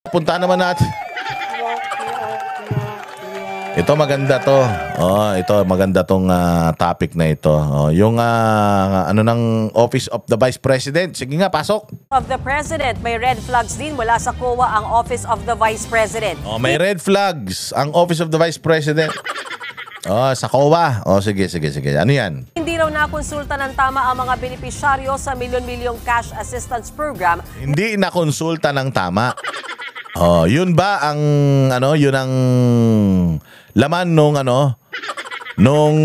Punta naman natin. Ito maganda to. Oh, ito maganda tong topic na ito. Oh, yung ano ng Office of the Vice President. Sige nga, pasok. Of the President, may red flags din mula sa COA ang Office of the Vice President. Oh, may red flags ang Office of the Vice President. Oh, sa COA. Oh, sige. Ano 'yan? Hindi raw nakonsulta ng tama ang mga benepisyaryo sa milyon-milyong cash assistance program. Hindi nakonsulta ng tama. Oh, yun ba ang ano, yun ang laman nung nung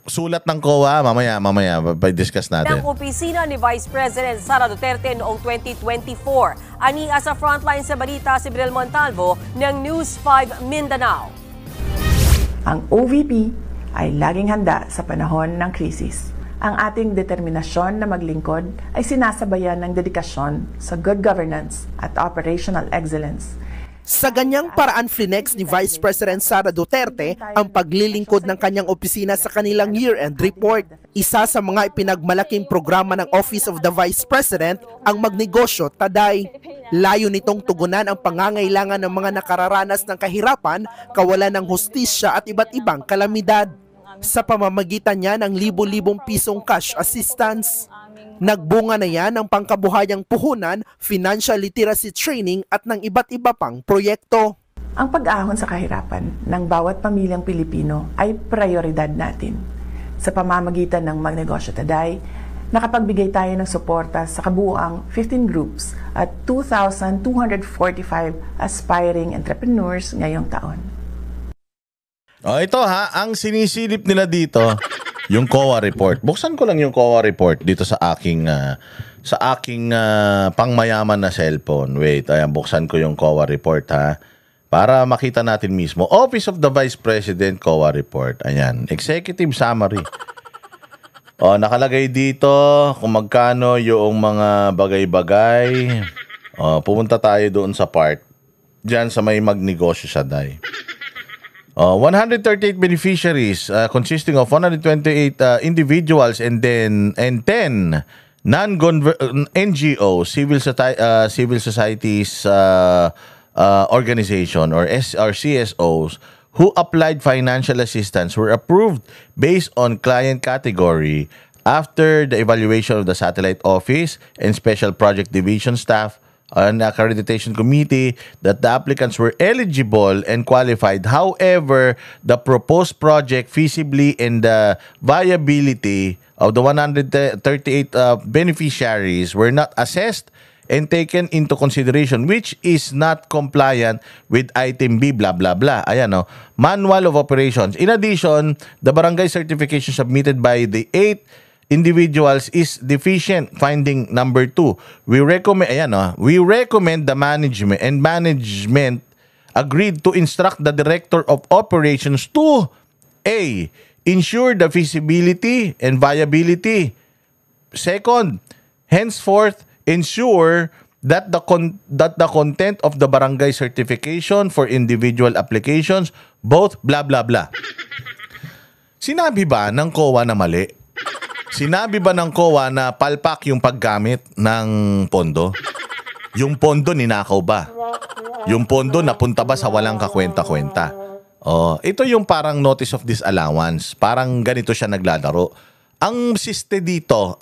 sulat ng COA? Mamaya pa-discuss natin. Ng opisina ni Vice President Sara Duterte noong 2024. Ania sa frontline sa balita si Brel Montalvo ng News 5 Mindanao. Ang OVP ay laging handa sa panahon ng krisis. Ang ating determinasyon na maglingkod ay sinasabayan ng dedikasyon sa good governance at operational excellence. Sa ganyang paraan flinex ni Vice President Sara Duterte ang paglilingkod ng kanyang opisina sa kanilang year-end report. Isa sa mga ipinagmalaking programa ng Office of the Vice President ang Magnegosyo Taday. Layo nitong tugunan ang pangangailangan ng mga nakararanas ng kahirapan, kawalan ng hustisya at iba't ibang kalamidad. Sa pamamagitan niya ng libo-libong pisong cash assistance. Nagbunga na yan ang pangkabuhayang puhunan, financial literacy training at ng iba't iba pang proyekto. Ang pag-ahon sa kahirapan ng bawat pamilyang Pilipino ay prioridad natin. Sa pamamagitan ng Magnegosyo Taday, nakapagbigay tayo ng suporta sa kabuuang 15 groups at 2,245 aspiring entrepreneurs ngayong taon. Oh, ito ang sinisilip nila dito, yung COA report. Buksan ko lang yung COA report dito sa aking pangmayaman na cellphone. Wait, ayan, buksan ko yung COA report para makita natin mismo. Office of the Vice President COA report. Ayan, executive summary. Oh, nakalagay dito kung magkano yung mga bagay-bagay. Oh, pumunta tayo doon sa part diyan sa may Magnegosyo Taday. 138 beneficiaries consisting of 128 individuals and 10 non-NGO civil societies organization or CSOs who applied financial assistance were approved based on client category after the evaluation of the satellite office and special project division staff an accreditation committee that the applicants were eligible and qualified. However, the proposed project feasibly and the viability of the 138 beneficiaries were not assessed and taken into consideration, which is not compliant with item B, blah, blah, blah. Ayan, Manual of Operations. In addition, the barangay certification submitted by the 8 individuals is deficient. Finding number 2. We recommend the management agreed to instruct the director of operations to A. Ensure the feasibility and viability. Second, henceforth ensure that the content of the barangay certification for individual applications both blah blah blah. Sinabi ba ng COA na mali? Sinabi ba ng COA na palpak yung paggamit ng pondo? Yung pondo ninakaw ba? Yung pondo napunta ba sa walang kakwenta-kwenta? Oh, ito yung parang notice of disallowance. Parang ganito siya naglalaro. Ang siste dito,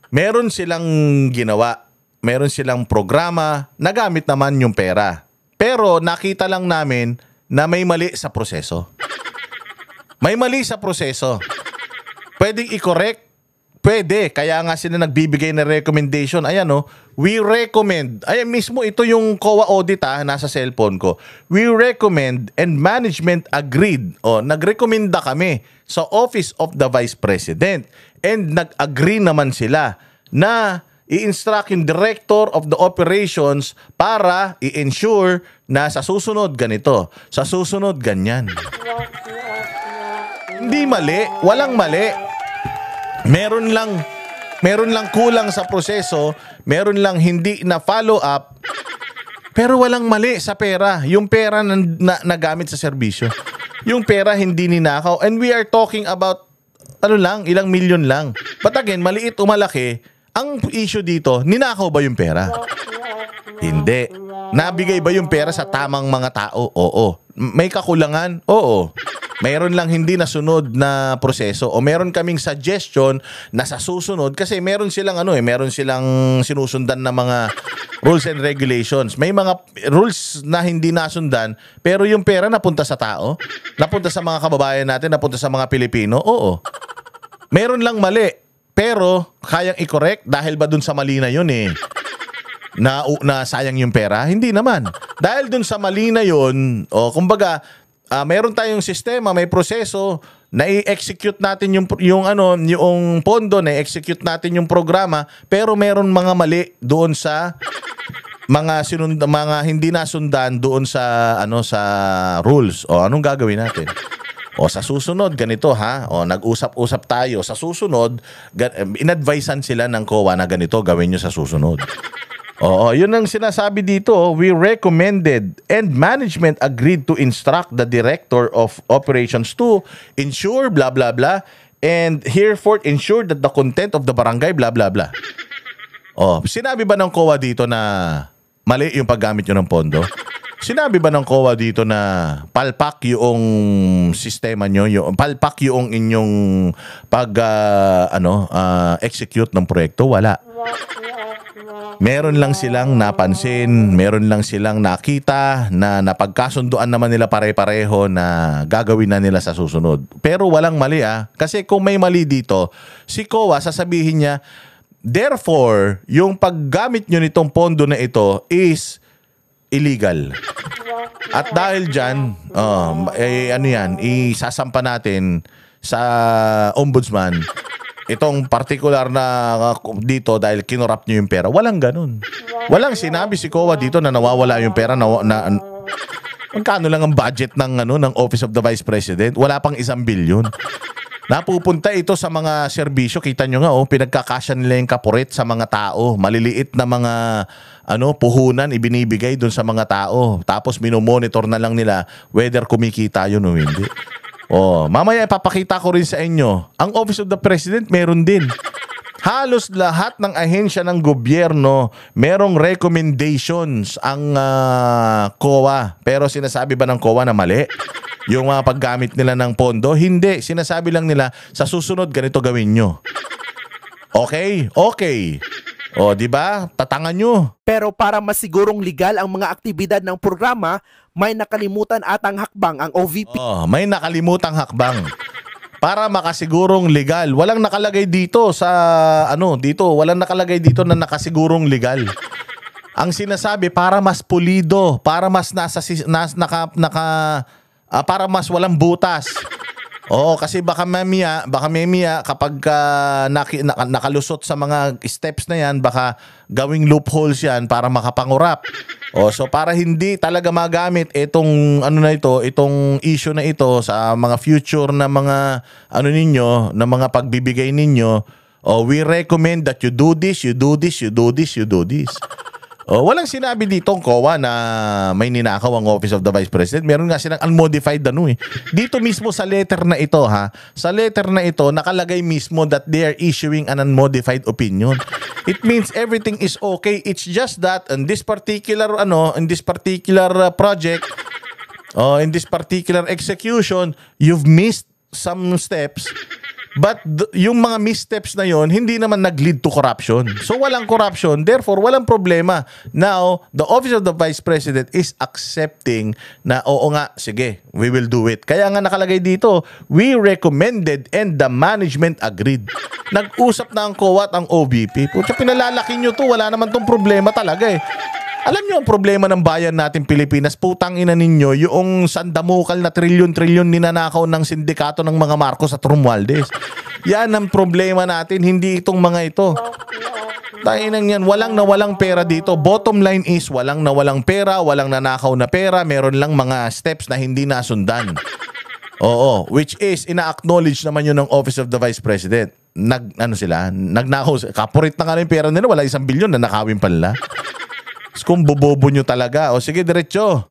meron silang ginawa. Meron silang programa, nagamit naman yung pera. Pero nakita lang namin na may mali sa proseso. May mali sa proseso. Pwedeng i-correct? Pwede. Kaya nga sila nagbibigay ng recommendation. Ayan we recommend. Ayan mismo, ito yung COA audit nasa cellphone ko. We recommend and management agreed. Nagrekomenda kami sa Office of the Vice President. And nag-agree naman sila na i-instruct yung Director of the Operations para i-ensure na sa susunod ganito, sa susunod ganyan. Hindi mali, walang mali. Meron lang kulang sa proseso, meron lang hindi na follow up, pero walang mali sa pera. Yung pera na nagamit sa serbisyo. Yung pera hindi ninakaw. And we are talking about ilang milyon lang. But again, maliit o malaki, Ang issue dito, ninakaw ba yung pera? Hindi. Nabigay ba yung pera sa tamang mga tao? Oo. May kakulangan? Oo. Mayroon lang hindi nasunod na proseso o meron kaming suggestion na sa susunod kasi meron silang meron silang sinusundan na mga rules and regulations. May mga rules na hindi nasundan pero yung pera napunta sa tao, napunta sa mga kababayan natin, napunta sa mga Pilipino. Oo. Meron lang mali pero kayang i-correct dahil ba dun sa mali na yun na sayang yung pera? Hindi naman. Dahil dun sa mali na yun, kumbaga meron tayong sistema, may proseso na i-execute natin yung pondo, na i-execute natin yung programa, pero meron mga mali doon sa mga hindi nasundan doon sa sa rules. O anong gagawin natin? O sa susunod ganito o nag-usap-usap tayo sa susunod, in-advisean sila ng COA na ganito gawin nyo sa susunod. Oo, yun ang sinasabi dito. We recommended and management agreed to instruct the director of operations to ensure blah blah blah and herefore ensure that the content of the barangay blah blah blah. Oh, sinabi ba ng COA dito na mali yung paggamit nyo ng pondo? Sinabi ba ng COA dito na palpak yung sistema nyo, palpak yung inyong execute ng proyekto? Wala. Meron lang silang napansin, meron lang silang nakita na napagkasunduan naman nila pare-pareho na gagawin na nila sa susunod. Pero walang mali kasi kung may mali dito, si COA sasabihin niya, therefore, yung paggamit nyo nitong pondo na ito is illegal. At dahil dyan, isasampa natin sa ombudsman itong particular na dito dahil kinorrupt nyo yung pera. Walang ganun. Walang sinabi si COA dito na nawawala yung pera magkano lang ang budget ng Office of the Vice President? Wala pang 1 billion. Napupunta ito sa mga serbisyo. Kita nyo nga, pinagkakasya nila yung kapurit sa mga tao. Maliliit na mga puhunan ibinibigay dun sa mga tao. Tapos minomonitor na lang nila whether kumikita yun o hindi. Mamaya ipapakita ko rin sa inyo. Ang Office of the President meron din. Halos lahat ng ahensya ng gobyerno merong recommendations ang COA. Pero sinasabi ba ng COA na mali yung mga paggamit nila ng pondo? Hindi. Sinasabi lang nila, sa susunod ganito gawin nyo. Okay? Okay. Di ba? Tatangan nyo. Pero para masigurong legal ang mga aktibidad ng programa, may nakalimutan atang hakbang ang OVP. May nakalimutang hakbang. Para makasigurong legal. Walang nakalagay dito walang nakalagay dito na nakasigurong legal. Ang sinasabi para mas pulido, para mas para mas walang butas. Kasi baka mamaya kapag nakalusot sa mga steps na yan, baka gawing loopholes yan para makapangurap. So para hindi talaga magamit itong itong issue na ito sa mga future na mga na mga pagbibigay ninyo, we recommend that you do this, you do this, you do this, you do this. Walang sinabi dito ang COA na may ninakaw ang Office of the Vice President. Meron nga silang unmodified Dito mismo sa letter na ito sa letter na ito nakalagay mismo that they are issuing an unmodified opinion. It means everything is okay. It's just that in this particular project, in this particular execution, you've missed some steps. But yung mga missteps na yon hindi naman nag-lead to corruption. So walang corruption, therefore walang problema. Now, the Office of the Vice President is accepting na oo nga, sige, we will do it. Kaya nga nakalagay dito, we recommended and the management agreed. Nag-usap na ang COA at ang OVP. Pucha, pinalalaki nyo to, wala naman tong problema talaga Alam nyo ang problema ng bayan natin Pilipinas, putang ina ninyo, yung sandamukal na trilyon-trilyon ninanakaw ng sindikato ng mga Marcos at Romualdez. Yan ang problema natin, hindi itong mga ito. Tainang yan, walang nawalang pera dito. Bottom line is, walang nawalang pera, walang nanakaw na pera, meron lang mga steps na hindi nasundan. Which is, ina-acknowledge naman yun ng Office of the Vice President. Nagnakaw, kapurit na nga yung pera nila, wala 1 bilyon na nakawin pa nila. Kung bobobo nyo talaga. Sige, diretso.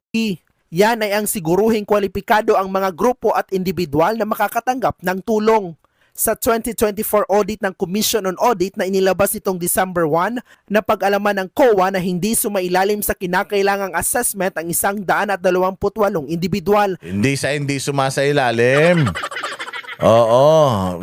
Yan ay ang siguruhing kwalipikado ang mga grupo at individual na makakatanggap ng tulong. Sa 2024 audit ng Commission on Audit na inilabas nitong December 1, napag-alaman ng COA na hindi sumailalim sa kinakailangang assessment ang 128 individual. Hindi sumasailalim. Oo,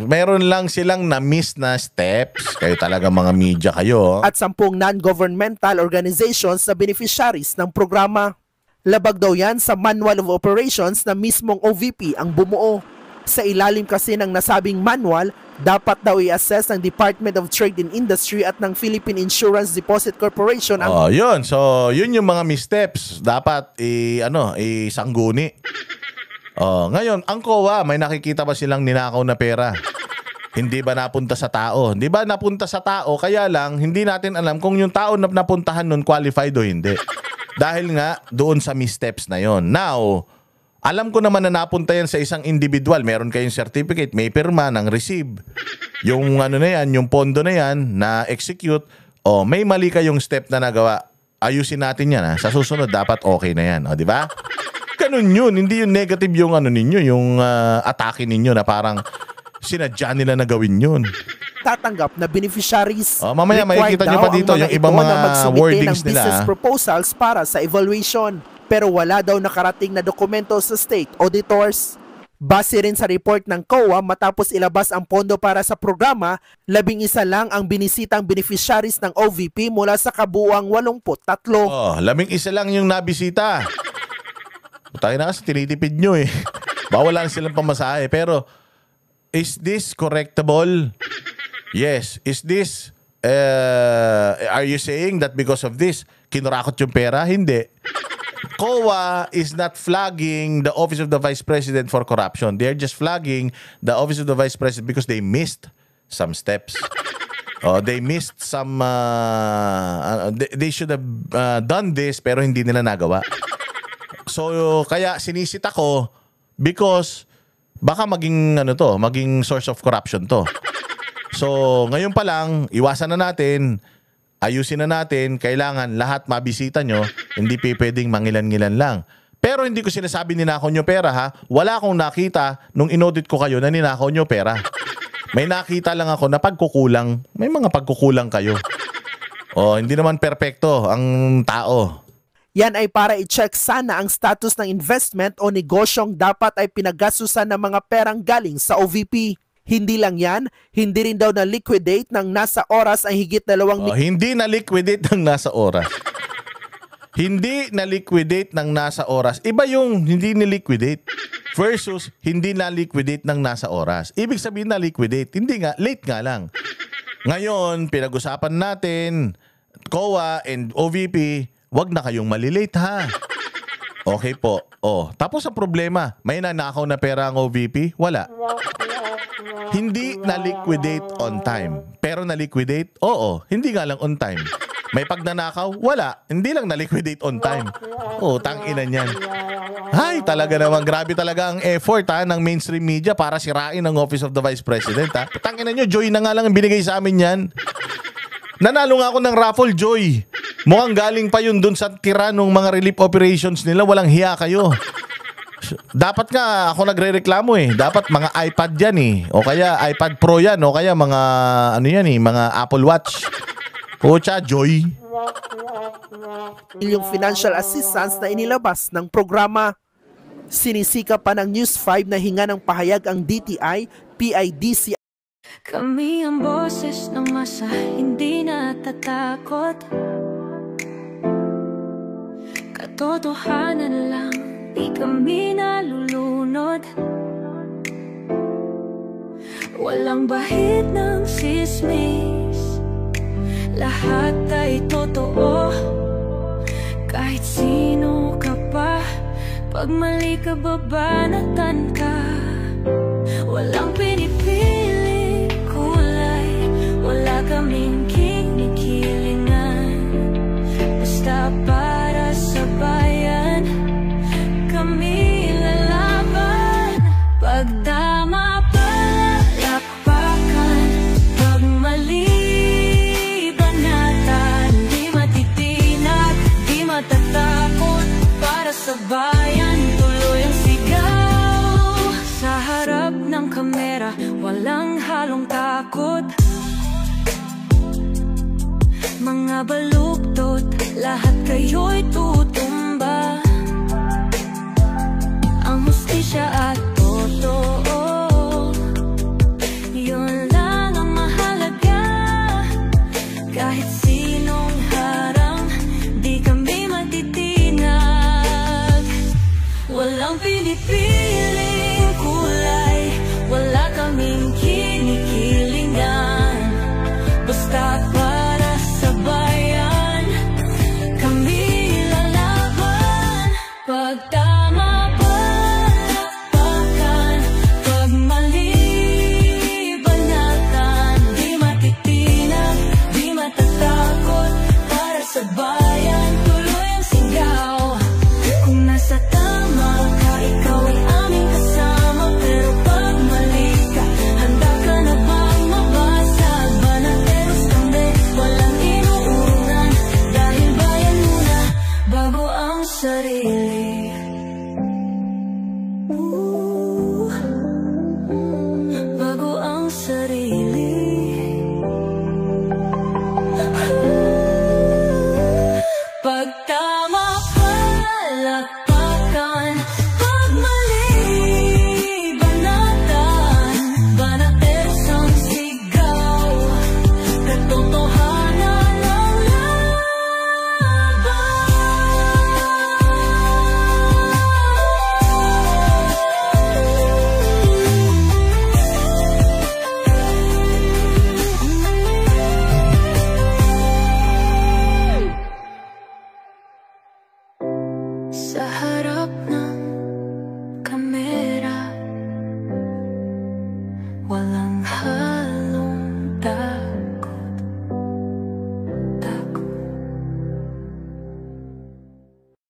meron lang silang na-miss na steps. Kayo talaga mga media kayo. At 10 non-governmental organizations na beneficiaries ng programa. Labag daw yan sa Manual of Operations na mismong OVP ang bumuo. Sa ilalim kasi ng nasabing manual, dapat daw i-assess ng Department of Trade and Industry at ng Philippine Insurance Deposit Corporation ang... yun. So, yun yung mga missteps. Dapat isangguni. Ngayon, ang COA, may nakikita ba silang ninakaw na pera? Hindi ba napunta sa tao? Hindi ba napunta sa tao? Kaya lang, hindi natin alam kung yung tao na napuntahan nun qualified o hindi. Dahil nga, doon sa missteps na yon. Now, alam ko naman na napunta yan sa isang individual. Meron kayong certificate, may pirma ng receive. Yung ano na yan, yung pondo na yan, na execute, may mali kayong step na nagawa. Ayusin natin yan. Sa susunod, dapat okay na yan. Di ba? Ganun yun. Hindi yung negative yung ano ninyo, yung atake ninyo na parang sinadya nila na gawin yun. Tatanggap na beneficiaries. Mamaya makikita nyo pa dito yung ibang mga wordings nila. Business proposals para sa evaluation. Pero wala daw nakarating na dokumento sa state auditors. Base rin sa report ng COA, matapos ilabas ang pondo para sa programa, 11 lang ang binisitang beneficiaries ng OVP mula sa kabuuang 83. 11 lang yung nabisita. Tayo na kasi tinitipid nyo eh. Bawala na silang pamasahe. Pero, is this correctable? Yes. Is this, are you saying that because of this, kinurakot yung pera? Hindi. COA is not flagging the Office of the Vice President for corruption. They're just flagging the Office of the Vice President because they missed some steps. They missed some... they should have done this pero hindi nila nagawa. So, kaya sinisita ko because baka maging source of corruption to. So, ngayon pa lang, iwasan na natin, ayusin na natin, kailangan lahat mabisita nyo, hindi pwedeng mangilan-ngilan lang. Pero hindi ko sinasabi ninakaw nyo pera ha. Wala akong nakita nung inaudit ko kayo na ninakaw nyo pera. May nakita lang ako na pagkukulang. May mga pagkukulang kayo. Hindi naman perpekto ang tao. Yan ay para i-check sana ang status ng investment o negosyong dapat ay pinaggastusan ng mga perang galing sa OVP. Hindi lang yan, hindi rin daw na-liquidate ng nasa oras ang higit 2 hindi na-liquidate ng nasa oras. Hindi na-liquidate ng nasa oras. Iba yung hindi na-liquidate versus hindi na-liquidate ng nasa oras. Ibig sabihin na-liquidate, hindi nga, late nga lang. Ngayon, pinag-usapan natin, COA and OVP, wag na kayong malilate ha. Okay po. Tapos ang problema, may nanakaw na pera ang OVP? Wala. Hindi na-liquidate on time. Pero na-liquidate? Oo. Hindi nga lang on time. May pagnanakaw? Wala. Hindi lang na-liquidate on time. Tangina niyan. Hay, talaga naman. Grabe talaga ang effort ng mainstream media para sirain ang Office of the Vice President. Tangina nyo, Joy na nga lang ang binigay sa amin yan. Nanalo nga ako ng raffle, Joy. Mukhang galing pa yun dun sa tira ng mga relief operations nila. Walang hiya kayo. Dapat nga ako nagrereklamo eh. Dapat mga iPad yan eh. O kaya iPad Pro yan. O kaya mga mga Apple Watch. Pucha, Joy. Yung financial assistance na inilabas ng programa. Sinisika pa ng News 5 na hinga ng pahayag ang DTI, PIDC. Kami ang boses ng masa, hindi natatakot. Katotohanan lang, di kami nalulunod. Walang bahid ng sismis, lahat ay totoo. Kahit sino ka pa, pag mali ka babanatan ka. Walang pinipili kulay, wala kaming kinikilingan. Basta para sa bayan, kami lalaban. Pag tama palakpakan, pag mali banatan. Di matitinag, di matatakot, para sa bayan tuloy ang sigaw. Sa harap ng kamera, walang takot. Mga baluktot, lahat kayo'y tutumba. Ang hustisya at totoo, yun lang ang mahalaga. Kahit sinong harang, di kami matitinag. Walang pinipiling kulay, wala kaming kinikilingan. Basta para sa bayan, kami lalaban. Pag tama palakpakan, pag mali banatan, di matitinag, di matatakot. Para sa bayan, tuloy ang sigaw. Kung nasa tama ka, ikaw ay aming kasama. Pero pag mali ka, handa ka na bang mabasag? Banateros kami, walang inuuran. Dahil bayan muna, bago ang sarili.